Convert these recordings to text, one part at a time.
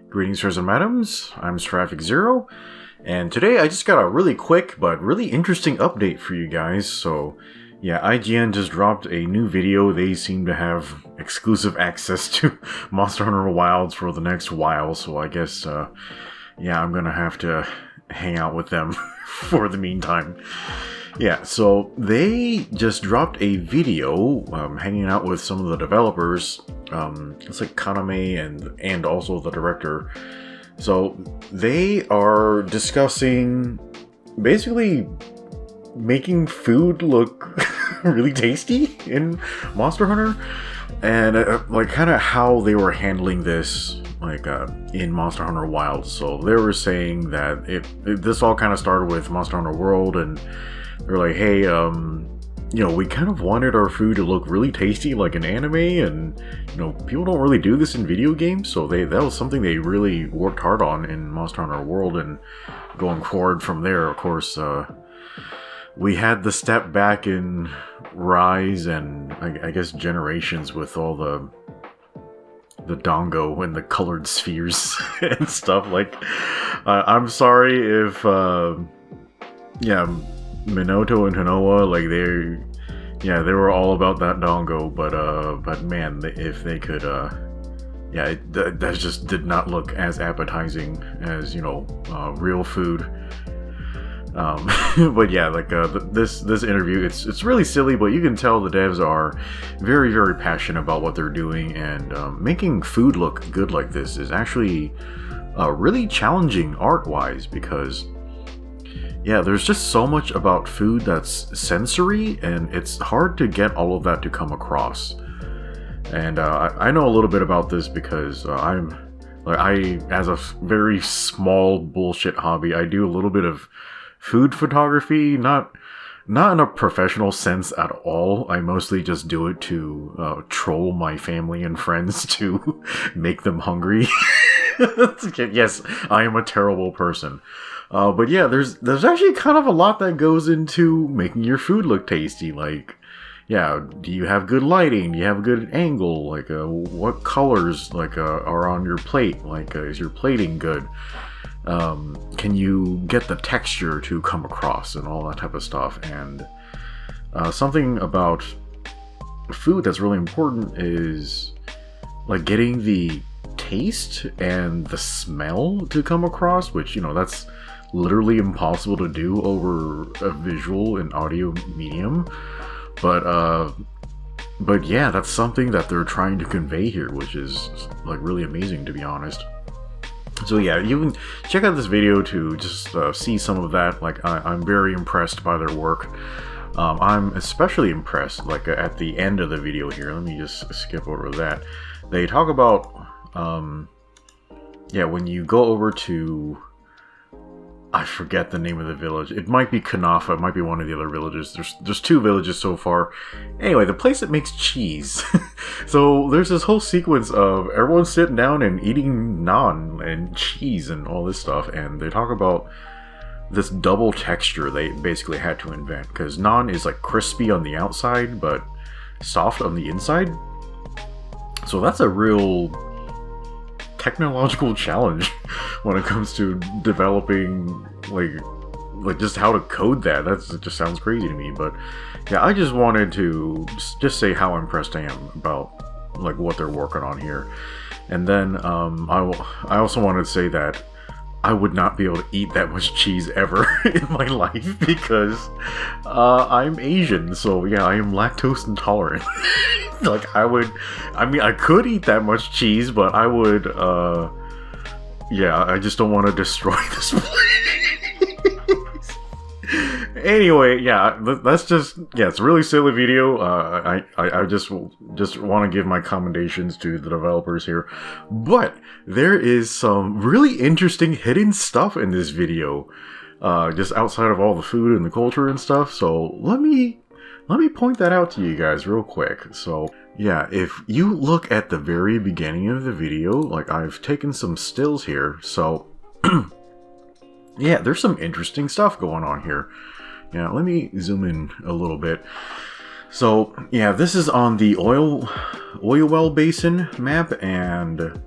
Greetings, sirs and madams. I'm Seraphic Zero, and today I just got a really quick but really interesting update for you guys. So, yeah, IGN just dropped a new video. They seem to have exclusive access to Monster Hunter Wilds for the next while, so I guess, yeah, I'm gonna have to hang out with them for the meantime. Yeah, so they just dropped a video hanging out with some of the developers. It's like Kaname and also the director. So they are discussing basically making food look really tasty in Monster Hunter, and like kind of how they were handling this in Monster Hunter Wilds. So they were saying that this all kind of started with Monster Hunter World, and they're like, hey, we kind of wanted our food to look really tasty like an anime, and, people don't really do this in video games, so that was something they really worked hard on in Monster Hunter World, and going forward from there, of course, we had the step back in Rise and, I guess, Generations with all the Dongo and the colored spheres and stuff. I'm sorry if, Minoto and Hanoa, they were all about that Dongo, but man, if they could, that just did not look as appetizing as, real food. But yeah, this interview, it's really silly, but you can tell the devs are very, very passionate about what they're doing, and making food look good like this is actually really challenging art-wise, because yeah, there's just so much about food that's sensory, and it's hard to get all of that to come across. And I know a little bit about this because as a very small bullshit hobby, I do a little bit of food photography, not in a professional sense at all. I mostly just do it to troll my family and friends to make them hungry. Yes, I am a terrible person. But yeah, there's actually kind of a lot that goes into making your food look tasty. Do you have good lighting? Do you have a good angle? What colors are on your plate? Is your plating good? Can you get the texture to come across and all that type of stuff? And something about food that's really important is getting the taste and the smell to come across, which that's literally impossible to do over a visual and audio medium, but yeah, that's something that they're trying to convey here, which is really amazing, to be honest. So yeah, you can check out this video to just see some of that. I'm very impressed by their work. I'm especially impressed at the end of the video here. Let me just skip over that. They talk about when you go over to, I forget the name of the village. It might be Kanafa. It might be one of the other villages. There's two villages so far. Anyway, the place that makes cheese. So there's this whole sequence of everyone sitting down and eating naan and cheese and all this stuff. And they talk about this double texture they basically had to invent. Because naan is crispy on the outside, but soft on the inside. So that's a real technological challenge when it comes to developing just how to code that. It just sounds crazy to me. But yeah, I just wanted to just say how impressed I am about what they're working on here. And then I also wanted to say that I would not be able to eat that much cheese ever in my life, because I'm Asian, so yeah, I am lactose intolerant. I could eat that much cheese, but I would, I just don't want to destroy this place. Anyway, yeah, it's a really silly video. I just want to give my commendations to the developers here, but there is some really interesting hidden stuff in this video, just outside of all the food and the culture and stuff. So let me point that out to you guys real quick. So yeah, if you look at the very beginning of the video, I've taken some stills here, so yeah, there's some interesting stuff going on here. Yeah, let me zoom in a little bit. So yeah, this is on the oil well basin map, and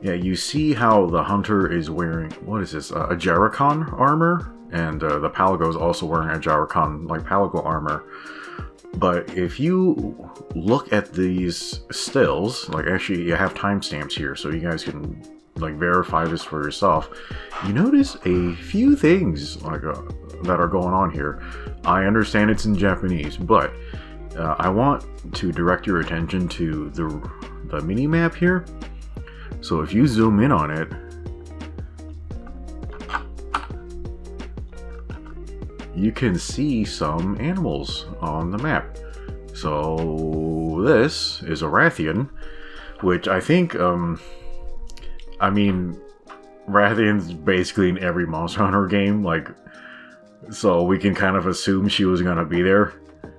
Yeah, you see how the hunter is wearing, what is this, a Jarrakan armor? And the Palago is also wearing a Jarrakan, like, Palago armor. But if you look at these stills, like, actually you have timestamps here so you guys can, like, verify this for yourself. You notice a few things, like, that are going on here. I understand it's in Japanese, but I want to direct your attention to the mini-map here. So if you zoom in on it, you can see some animals on the map. So this is a Rathian, which I think, I mean, Rathian's basically in every Monster Hunter game, like, so we can kind of assume she was gonna be there.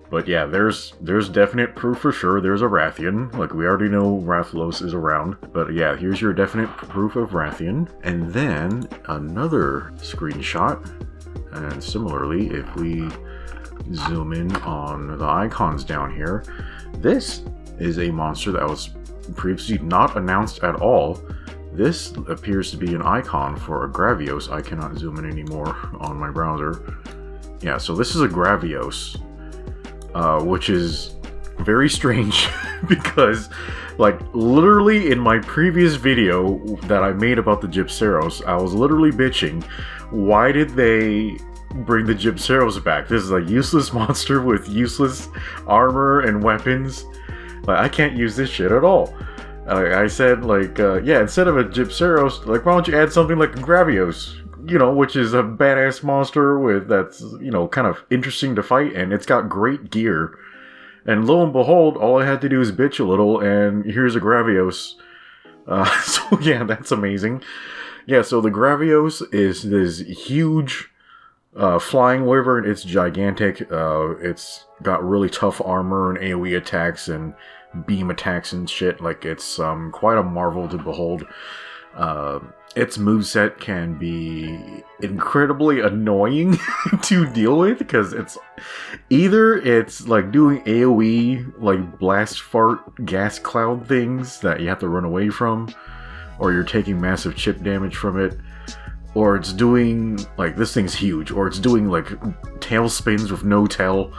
But yeah, there's definite proof for sure there's a Rathian. Like, we already know Rathalos is around. But yeah, here's your definite proof of Rathian. And then another screenshot. And similarly, if we zoom in on the icons down here, this is a monster that was previously not announced at all. This appears to be an icon for a Gravios. I cannot zoom in anymore on my browser. Yeah, so this is a Gravios. Which is very strange because, like, literally in my previous video that I made about the Gypceros, I was literally bitching, why did they bring the Gypceros back? This is a useless monster with useless armor and weapons. Like, I can't use this shit at all. I said, like, yeah, instead of a Gypceros, like, why don't you add something like a Gravios? You know, which is a badass monster that's, you know, kind of interesting to fight, and it's got great gear. And lo and behold, all I had to do is bitch a little, and here's a Gravios. So yeah, that's amazing. Yeah, so the Gravios is this huge flying wyvern. It's gigantic. It's got really tough armor and AoE attacks and beam attacks and shit. Like, it's quite a marvel to behold. Its moveset can be incredibly annoying to deal with, because it's like doing AoE, like blast fart gas cloud things that you have to run away from, or you're taking massive chip damage from it, or it's doing, like, this thing's huge, or it's doing like tail spins with no tail,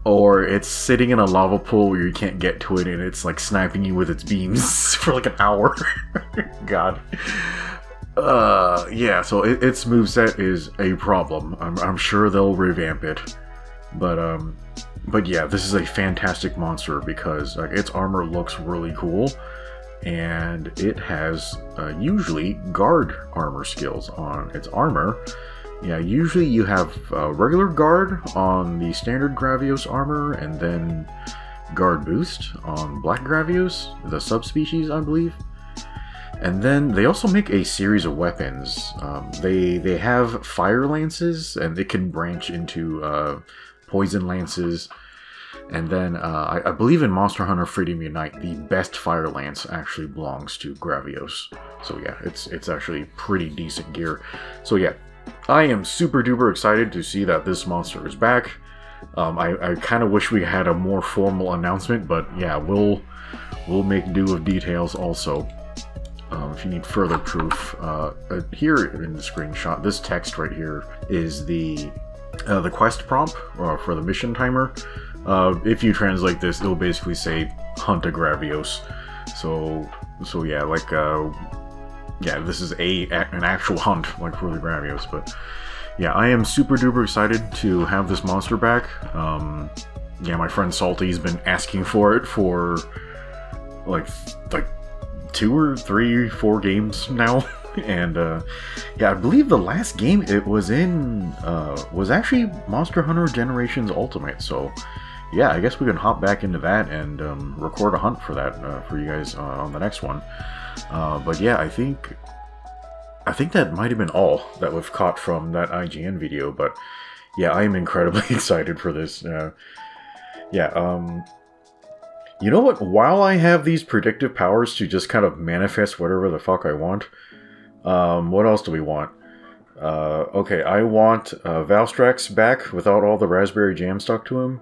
or it's sitting in a lava pool where you can't get to it and it's like sniping you with its beams for like an hour. God. Yeah, so its moveset is a problem. I'm sure they'll revamp it. But yeah, this is a fantastic monster because, like, its armor looks really cool. And it has usually guard armor skills on its armor. Yeah, usually you have regular guard on the standard Gravios armor, and then guard boost on Black Gravios, the subspecies, I believe. And then they also make a series of weapons. They have fire lances, and they can branch into poison lances. And then I believe in Monster Hunter Freedom Unite, the best fire lance actually belongs to Gravios. So yeah, it's actually pretty decent gear. So yeah, I am super duper excited to see that this monster is back. I kind of wish we had a more formal announcement, but yeah, we'll make do of details also. If you need further proof, here in the screenshot, this text right here is the quest prompt for the mission timer. If you translate this, it'll basically say hunt a Gravios. So yeah, like yeah, this is an actual hunt, like, for the Gravios. But yeah, I am super duper excited to have this monster back. Yeah, my friend Salty's been asking for it for like 2 or 3, 4 games now. And yeah, I believe the last game it was in was actually Monster Hunter Generations Ultimate. So yeah, I guess we can hop back into that and record a hunt for that for you guys on the next one. But yeah, I think that might have been all that we've caught from that IGN video. But yeah, I am incredibly excited for this. Yeah, you know what? While I have these predictive powers to just kind of manifest whatever the fuck I want, what else do we want? Okay, I want Valstrax back without all the raspberry jam stuck to him.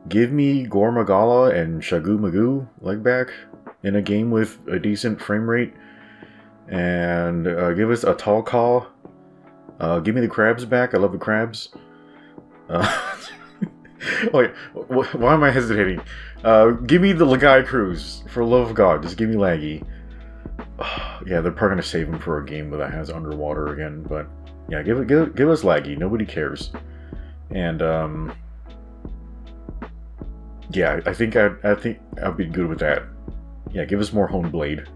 Give me Gormagala and Shagu Magoo, like, back. in a game with a decent frame rate. And give us a tall call. Give me the crabs back. I love the crabs. Wait, why am I hesitating? Give me the Lagai Cruise. For love of God, just give me Laggy. Yeah, they're probably gonna save him for a game that has underwater again, but yeah, give us Laggy. Nobody cares. And yeah, I think I'd be good with that. Yeah, give us more Honeblade.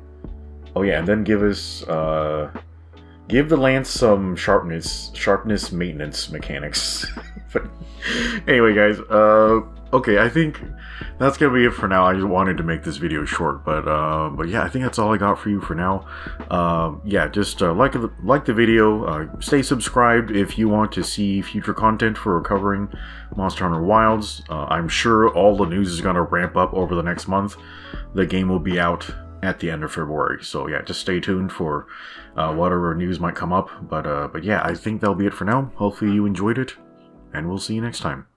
Oh yeah, and then give us give the lance some sharpness maintenance mechanics. But anyway, guys, okay, I think that's gonna be it for now. I just wanted to make this video short, but yeah, I think that's all I got for you for now. Yeah, just like the video, stay subscribed if you want to see future content for covering Monster Hunter Wilds. I'm sure all the news is gonna ramp up over the next month. The game will be out at the end of February, so yeah, just stay tuned for whatever news might come up. But yeah, I think that'll be it for now. Hopefully you enjoyed it, and we'll see you next time.